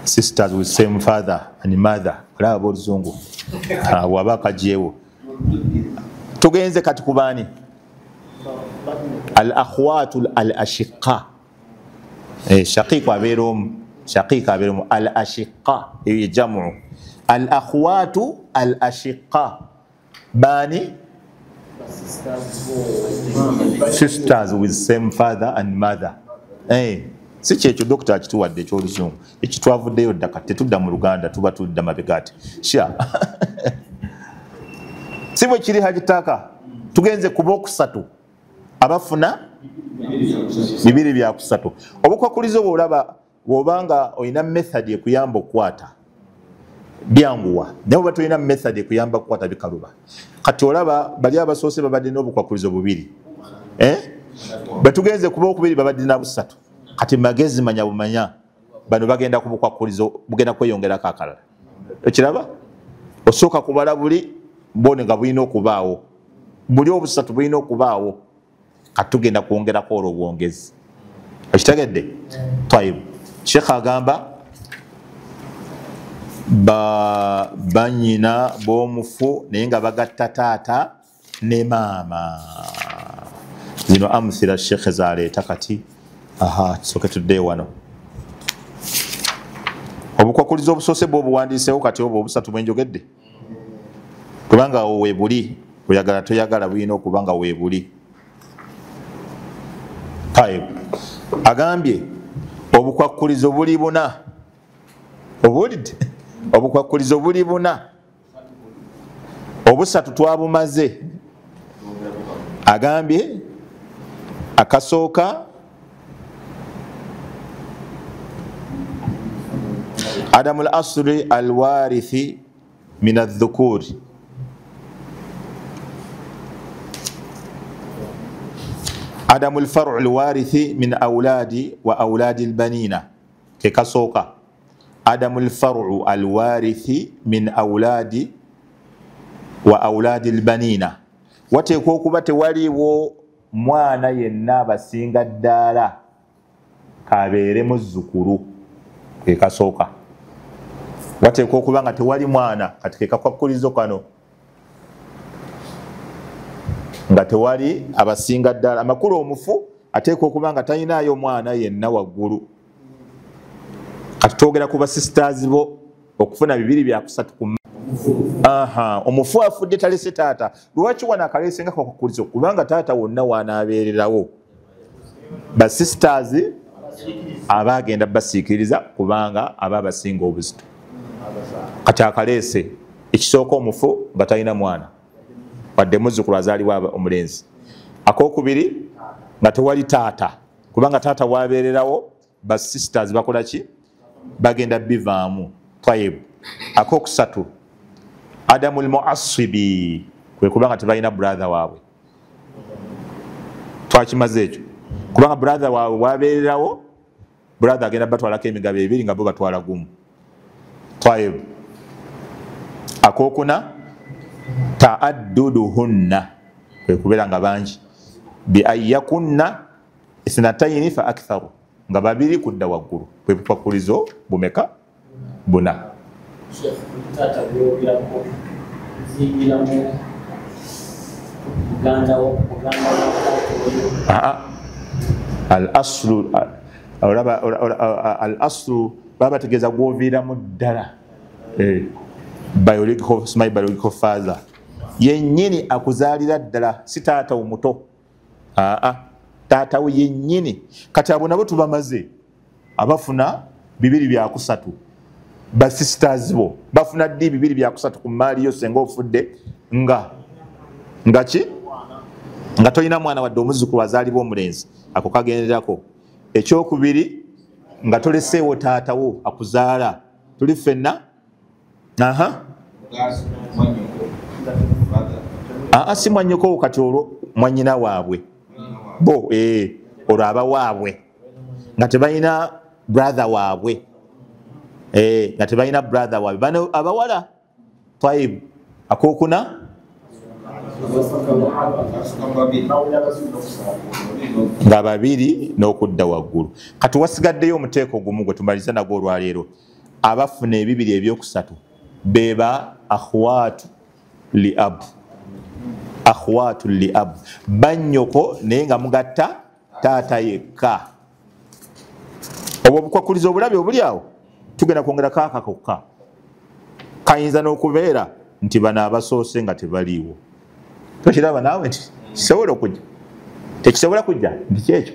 sisters with same father and mother alaba boluzungu waba akajeewo tugenze kati kubaani al akhwatu al ashiqa shaqiq abeera omu al ashiqa eyo jamu al akhwatu al ashiqa bani sisters with same father and mother si kyekyo dokita akituwadde ekyoluzungu ekitwavuddeyo ddaka tetudda mu Luganda tuba tudda mabegati sha si bwe kiri hajitaka tugenze kuba okusatu abafuna bibiri byakusatu obukwakulizo bwolaba bwobanga olina method ekuyamba okukwata byanguwa naye oba tolina method ekuyamba okukwata bikaluba kati olaba bali abasoose babadde n'obukwakulizo bubiri betugenze kuba okubiri babadde na busatu kati magezi manya bumanya bano bagenda ku bukwakulizo bugenda kweyongerako akalala ekiraba osooka kubala buli mbone nga bulina okubaawo buli obusatu bulina okubaawo kati tugenda kwongerako olwo obwongezi ekitegedde twayibu Sheikh agamba banyina b'omufu naye nga bagatta taata ne maama zino amuthira Sheikh zaleeta kati kisoke tuddeyo wano obukwakulizo obusoose bw'obuwandiisewo kati obwo obusatu bwenjogedde kubanga weebuli oyagala toyagala bulina okuba nga weebuli agambye obukwakulizo buli buna obuwulidde obukwakulizo buli buna obusatu twabumaze agambye akasooka adamul asri alwarithi min adh-dhukuri عدم الفرع الوارث من أولاد وأولاد البنين ككسوكا عدم الفرع الوارث من أولاد وأولاد البنين wateekwa okuba tewaliiwo mwana yenna abasinga ddala kabeere muzzukulu ke kasooka. Wateekwa okuba nga tewali mwana kati ke kakwakulizo kano nga tewali abasinga ddala. Amakulu omufu ateekwa okuba nga talinaayo mwana yenna waggulu. Kati twogera ku basisters bo okufuna 2 omufu afudde talese taata. Lwaki wana akalese nga kakwakulizo? Kubanga taata wonna wanaabeererawo. Basisters abagenda basiikiriza kubanga aba basinga obuzito. Kati akaleese ekisooka omufu nga talina mwana wadde muzzukulu azaalibwa omulenzi. Akokubiri nga tewali taata kubanga taata wabeererawo basisters bakola ki? Bagenda bivaamu. Tayib. Akokusatu adamul muassibi kwe kubanga tebalina brother waabwe. Twakimaze ekyo kubanga brother waabwe wabeererawo brother agenda batwalako emigabo 2 nga bo batwala gumu. Tayib. Akokuna taadduduhunna kwe kubeera nga bangi bi ayyakunna ithnataini fa aktharu nga 2 kudda waggulu. Bwe bupakulizo bumeka? 4. Al aslu baba tegeza gwoviiramu ddala. Biological father yennyini akuzaalira ddala, si taata omuto. Taata we yennyini. Kati abo nabo tubamaze abafuna 2/3. Basisters bo bafuna ddi 2/3 ku maali yo senga ofudde nga ki? Nga tolina mwana wadde omuzzukulu azaalibwa omulenzi. Ako kagenderako. Ekyokubiri nga toleseewo taatawo akuzaala. Tuli ffenna si mwannyoko kati olwo mwannyina waabwe bo olwo aba waabwe nga tebalina brother waabwe nga tebalina brother waabwe bano abawala. Tayib. Akokuna nga 2 n'okudda waggulu. Kati wasigaddeyo omuteeko gumu gwe tumaliza nagwo olwaleero. Abafuna 2 ebyokusatu beba akhwatu li ab. Akhwatu li ab bannyoko naye nga mugatta taata yekka. Obwo bukwakulizo obulabe obuli awo tugenda kwongera kaaka kokka. Kayinza n'okubeera nti bano abasoose nga tebaliiwo. Tokiraba naawe nti kisobola okujja? Tekisobola kujja? Nti kyekyo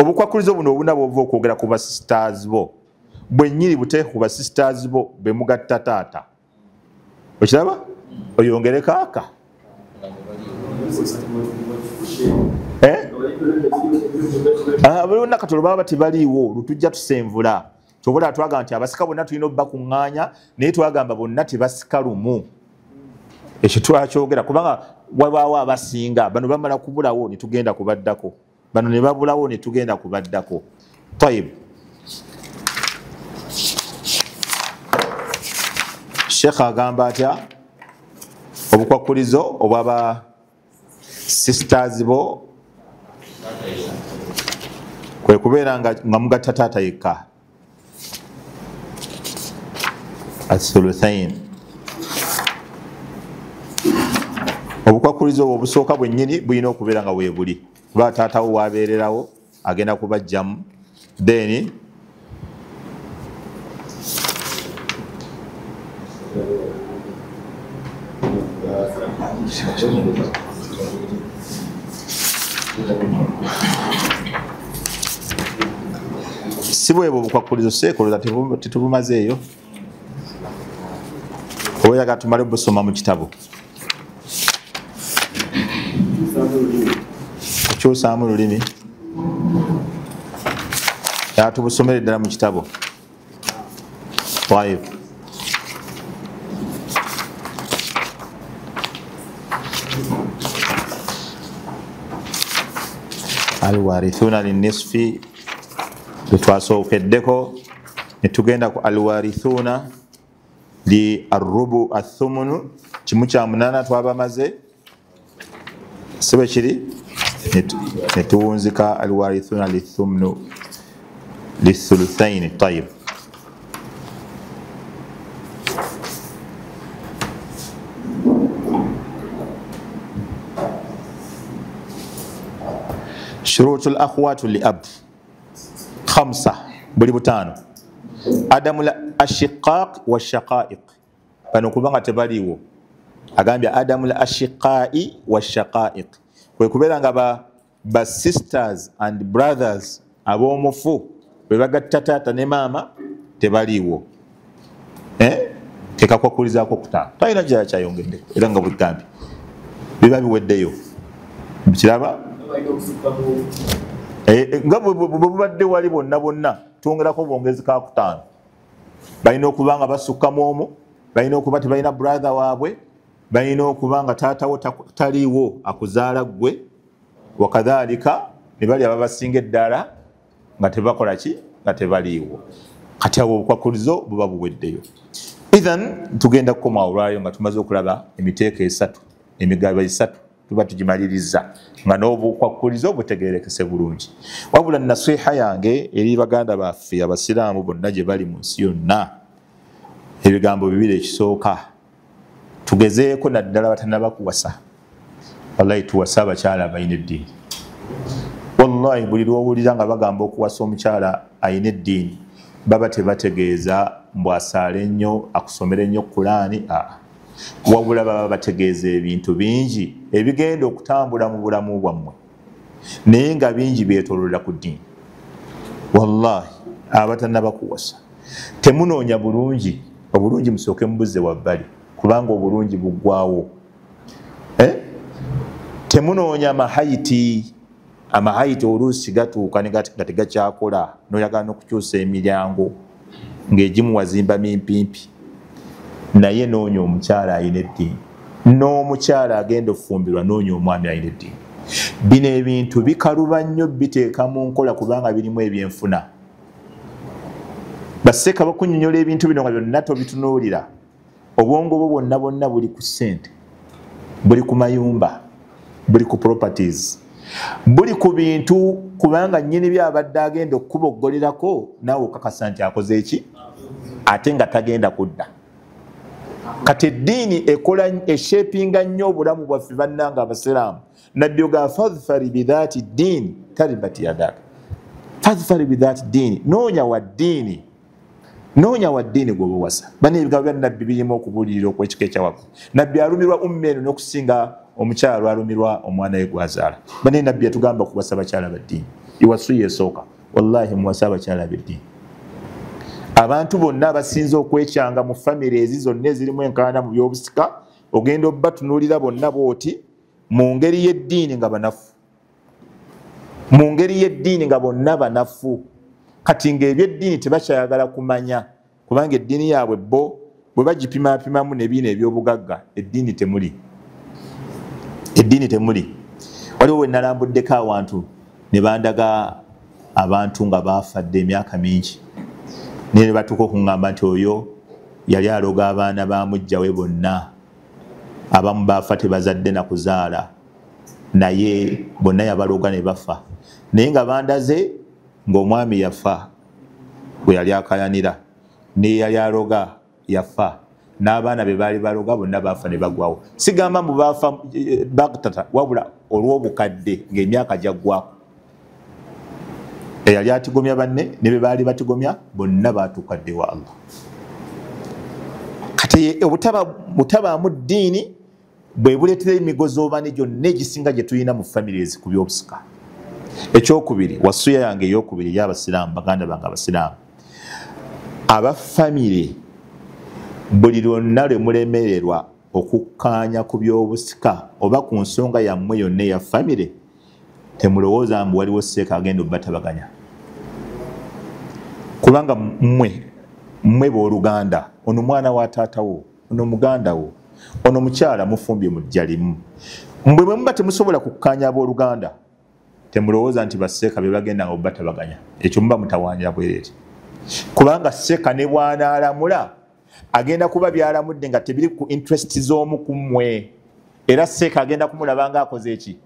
obukwakulizo buno obuna bwova okwogera ku basisters bo bwennyini buteeke ku basisters bo be mugatta taata. Okiraba? Oyongere kaaka. Buli nakatono baba tebaliiwo lutujja tusenvula. Tobola twagamba nti abasika bonna tulina obbakuŋŋaanya naye twagamba bonna tebasika lumu. Ekyo twakyogera kubanga wabaawo abasinga bano bamala kubulawo ne tugenda kubaddako, bano ne babulawo ne tugenda kubaddako. Tayib. Sheikh agamba atya obukwakulizo obwaba sisters bo kwe kubeera nga mugatta taata yekka. Athuluthain. Obukwakulizo obwo obusooka bwennyini bulina okubeera nga weebuli kuba taatawo wabeererawo agenda kubajjamu then si bwebwo obukwakulizo seekoloza tetubumazeeyo. Oba oyagala tumale busoma mu kitabo okyusaamu lulimi tubusomere ddala mu kitabo. Tayib. Alwarithuna linnisfi twasookeddeko ne tugenda ku alwarithuna li arrubu athumunu 1/8 twabamaze. sibe kiri netuwunzika alwarithuna lithumnu lithuluthaini. Tayib, shurutu al-akhwatu li-ab 5 buli butano. Adamu al-ashiqaq wa shaqaiq, bano kubanga tebaliwo. Agambye adamu al-ashiqai wa shaqaiq, kwe kubeera nga ba sisters and brothers ab'omufu bwe bagatta taata ne maama tebaliwo. Tekakwakulizaako kutaano, talina gyala kyayongedde era nga bugambi biba biweddeyo. Kiraba nga bwebubadde wali bonna bonna twongerako bwongezi ka 5. Balina okuba nga basukkamu omu, balina okuba tebalina brother waabwe, balina okuba nga taatawo taliiwo akuzaala gwe, wakadhalika ne bali ababasinga eddala nga tebakola ki, nga tebaliiwo. Kati abo obukwakulizo buba buweddeyo. Ithan tugenda kukoma olwayo nga tumaze okulaba emiteeko 3, emigabo 3 tuba tugimaliriza nga n'obukwakulizo butegeerekese bulungi. Wabula nasiha yange eri baganda baffe abasiraamu bonna gye bali mu nsi yonna, ebigambo 2 ekisooka, tugezeeko naddala batannaba kuwasa. Wallahi tuwasa abakyala abalina eddiini. Wallahi buli lw'owulira nga bagamba okuwasa omukyala alina eddiini baba tebategeeza mbu asaale ennyo, akusomera ennyo Kulaani. Wabula baba bategeeza ebintu bingi ebigenda okutambula mu bulamu bwammwe, naye nga bingi byetooloola ku ddiini. Wallahi abatannaba kuwasa temunoonya bulungi, obulungi musooke mubuzze wabbali kubanga obulungi buggwaawo. Temunoonya amahayiti oluusi gatuuka nga tegakyakola, noyagala n'okukyusa emiryango ng'egimu wazimba mimpimpi. Naye noonya omukyala alina eddiini, n'omukyala agenda okufumbirwa noonya omwami alina eddiini. Bino ebintu bikaluba nnyo biteeka mu nkola kubanga birimu ebyenfuna. Baseka bakunyonyola ebintu bino nga byonna tobitunuulira. Obwongo bwo bwonna bwonna buli ku ssente, buli ku mayumba, buli ku properties, buli ku bintu kubanga nnyini byabadde agenda okukuboggolerako naawe okakasa nti akoze eki ate nga tagenda kudda. Kati eddiini ekola eshapinga nnyo obulamu bwaffe bannanga abasiraamu. Nabbi ga fadhfari bidhaati ddiini taribati yadaka. Fadhfari bidhaati ddiini, noonya wa ddiini, noonya wa ddiini gw'obawasa. Bani ebigabo bya Nabbi birimu okubuulirira okw'ekika ekyawaggulu. Nabbi alumirwa umma eno n'okusinga omukyala alumirwa omwana we gwazaala. Bani Nabbi yatugamba kuwasa abakyala ba ddiini. Iwasuye esooka, wallahi muwasa abakyala b'eddiini. Abantu bonna abasinze okwekyanga mu famire ezi zonna ezirimu enkaana mu byobusika, ogenda obbatunuulira bonna bw'oti mu ngeri y'eddiini nga banafu, mu ngeri y'eddiini nga bonna banafu. Kati ng'ebyeddiini tebakyayagala kumanya kubanga eddiini yaabwe bo bwe bagipimapimamu n'ebiina eby'obugagga, eddiini temuli, eddiini temuli. Waliwo we nalambuddeko awantu ne bandaga abantu nga baafadde emyaka mingi, ne batuuka okuŋŋamba nti oyo yali aloga abaana ba mujjawe bonna, abamu baafa tebazadde na kuzaala, naye bonna yabaloga ne bafa. Naye nga bandaze ng'omwami yafa bwe yali akayanira, ne yali aloga yafa, n'abaana be baali baloga bonna baafa ne bagwawo. Sigamba mbu baafa bagtata, wabula olw'obukadde ng'emyaka gyaggwako. Eyali atigomya banne ne be baali batigomya bonna baatuukadde wa Allah. Kati obutabaamu ddiini bwe buleetera emigozoobane gyonna egisinga gye tulina mu famire ezi ku byobusika. Ekyokubiri, wasuya yange ey'okubiri y'abasiraamu, baganda bange abasiraamu, abafamire buli lwonna lwe mulemererwa okukkaanya ku byobusika oba ku nsonga yammwe yonna eya famire, temulowooza mbu waliwo seeka agenda obbatabaganya. Kubanga mmwe b'oluganda, ono mwana wa taatawo, ono muganda wo, ono mukyala mufumbye mu ddya limu. Mbwe bwe muba temusobola kukkaanya abooluganda, temulowooza nti basseeka be bagenda nga obbatabaganya. Ekyo muba mutawaanira bwereere. Kubanga seeka ne bw'anaalamula agenda kuba byalamudde nga tebiri ku interest z'omu ku mmwe. Era seeka agenda kumulaba ng'akoze eki,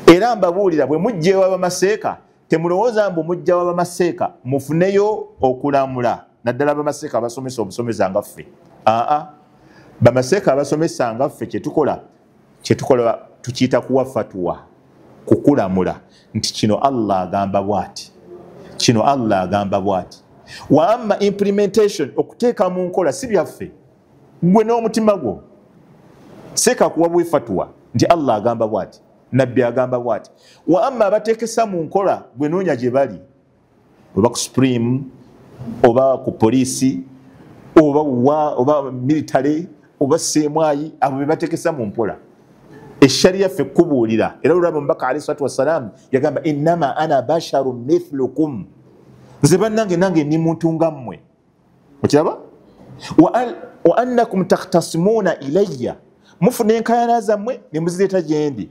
era mbabuulira bwe mujja w'abamaseeka temulowooza mbu mujja w'abamaseeka mufuneyo okulamula naddala bamaseeka abasomesa obusomesa nga ffe. Bamaseeka abasomesa nga ffe kyetukola tukiyita kuwa fatwa, kukulamula nti kino Allah agamba bw'ati, kino Allah agamba bw'ati. Wa amma implementation, okuteeka mu nkola si byaffe, gwe n'omutima gwo seeka kuwa bwe fatwa nti Allah agamba bw'ati, nabbi agamba bw'ati. Wa amma abateekesa mu nkola gwe noonya gye bali, oba ku supreme oba ku poliisi oba military oba seemwayi, abo be bateekesa mu mpola. Eshariya ffe kubuulira era olwaba omubaka alayhi salaatu wassalaam yagamba innama ana basharu mithlukum, nze bannange nange ndi muntu nga mmwe. Okiraba? Wa annakum takhtasimuuna ilayya, mufuna enkayana zammwe ne muzireeta gye ndi.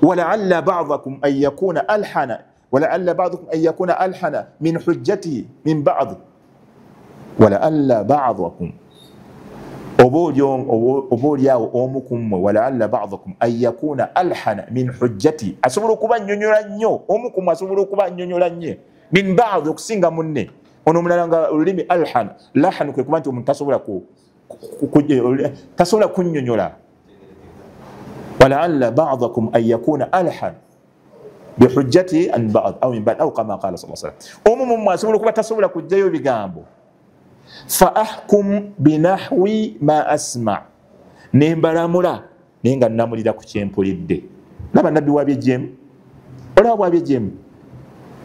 Walaalla ba'dakum an yakuna alhana ولعل بعضكم أن يكون ألحن من حجته من بعض ولعل بعضكم oboolyawo omu ku mmwe walaalla ba'dakum an yakuna alhana min hujjati, asobola okuba annyonnyola nnyo, omu ku mmwe asobola okuba annyonnyola nnyo min ba'd, okusinga munne. Ono omulala nga olulimi alhan, lahan kwe kuba nti omuntu tasobola kunnyonnyola. walaalla ba'dakum an yakuna alhan bihujjati an ba'd aw min ba'd aw kama qala sallallahu alayhi wasallam, omu mu mmwe asobola okuba tasobola kuggyayo bigambo. Fa ahkum binahwi ma asma, nembalamula naye nga namulira ku kyempulidde. Laba nabbi wabyejjemu, olaba bwabyejjemu.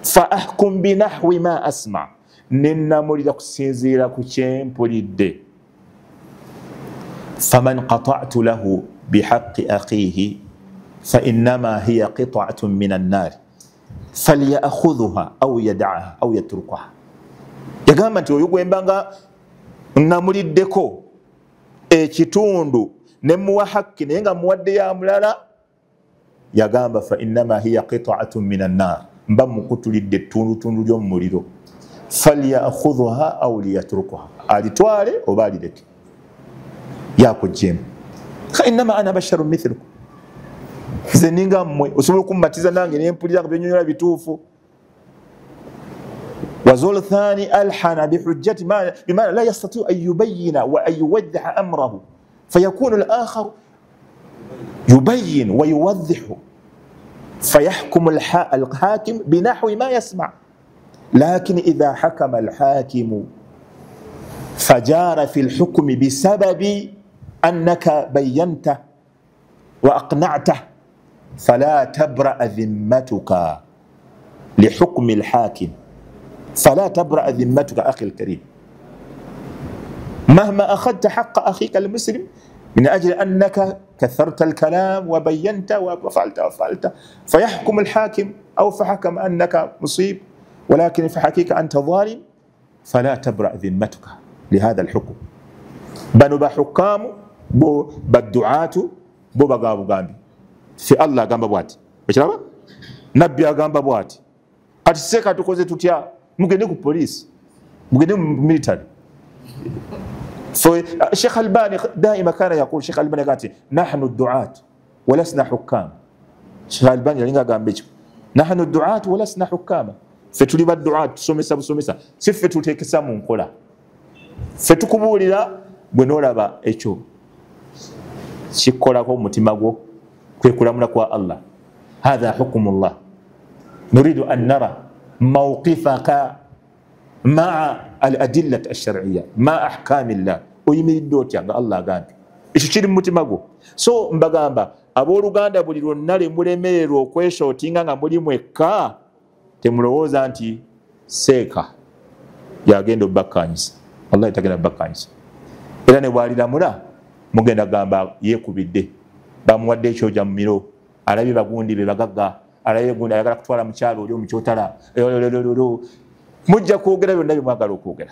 Fa ahkum binahwi ma asma, nenamulira kusinziira ku kyempulidde. Faman qata'tu lahu bihaqqi akhihi fa innama hiya qit'atun min an-nar falyakhudhuha aw yad'aha aw yatrukaha. Yagamba nti oyo gwembanga namuliddeko ekitundu ne muwa hakki naye nga muwadde ya mulala, yagamba fa innama hiya qit'atun min an-nar, mba mukutulidde ettundutundu ly'omu muliro. Falyakhudhuha aw liyatrukaha, alitwale oba alireke yakuggyemu. Innama ana basharun mithlukum, nze ninga mmwe, osobola okummatiza nange nempulira nga byennyonnyola bituufu. وزول ثاني ألحن بحجة بمعنى لا يستطيع أن يبين وأن يوضح أمره، فيكون الآخر يبين ويوضح فيحكم الحاكم بنحو ما يسمع. لكن إذا حكم الحاكم فجار في الحكم بسبب أنك بينته وأقنعته فلا تبرأ ذمتك لحكم الحاكم، فلا تبرأ ذمتك أخي الكريم مهما أخذت حق أخيك المسلم من أجل أنك كثرت الكلام وبينت وفعلت فيحكم الحاكم أو فحكم أنك مصيب ولكن في حقيقة أنت ظالم، فلا تبرأ ذمتك لهذا الحكم. بنو بحكام بو بالدعاة بو بغابو غامبي في الله غامبا بواتي بشرابا نبي غامبا بواتي أتسيكا تكوزي تتيا mugende ku police, mugende mu military. فالشيخ الباني دائما كان يقول، الشيخ الباني قال نحن الدعاة ولسنا حكام. الشيخ الباني لينغا غامبيچ نحن الدعاة ولسنا حكاما. فتولي الدعاة tusomesa busomesa siffe tuteekesa mu nkola, ffe tukubuulira bwe noolaba ekyo kikolako omutima gwo kwe kulamula kwa Allah. hadha hukumullah nuridu an nara موقفك مع الأدلة الشرعية مع أحكام الله oyimiridde otya nga Allah agambye. Ekyo kiri mu mutima gwo. So mbagamba abooluganda buli lwonna le mulemererwa okweshootinga nga muli mwekka, temulowooza nti seeka yagenda obbakkaanyisa. Wallahi tagenda bakkaanyisa. Era ne bwaliramula mugenda gamba yeekubidde, bamuwadde ekyoja mu miro, alabye bagundi be bagagga, alaye gundi ayagala kutwala mukyalo oli omukyotala, mujja kwogera byonna bye mwagala okwogera.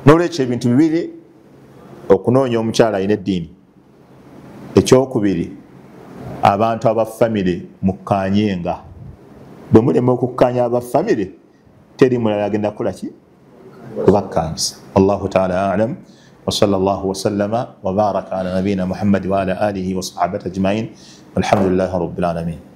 N'olwekyo ebintu bibiri okunoonya omukyala alina eddiini. Ekyokubiri, abantu aba famire mukkaanyenga. Bwe mulema okukkaanya aba famire, teri mulala agenda kukola ki? Kubakkaanyisa. Allahu ta'ala a'lam. وصلى الله وسلم وبارك على نبينا محمد وعلى آله وصحبه أجمعين والحمد لله رب العالمين.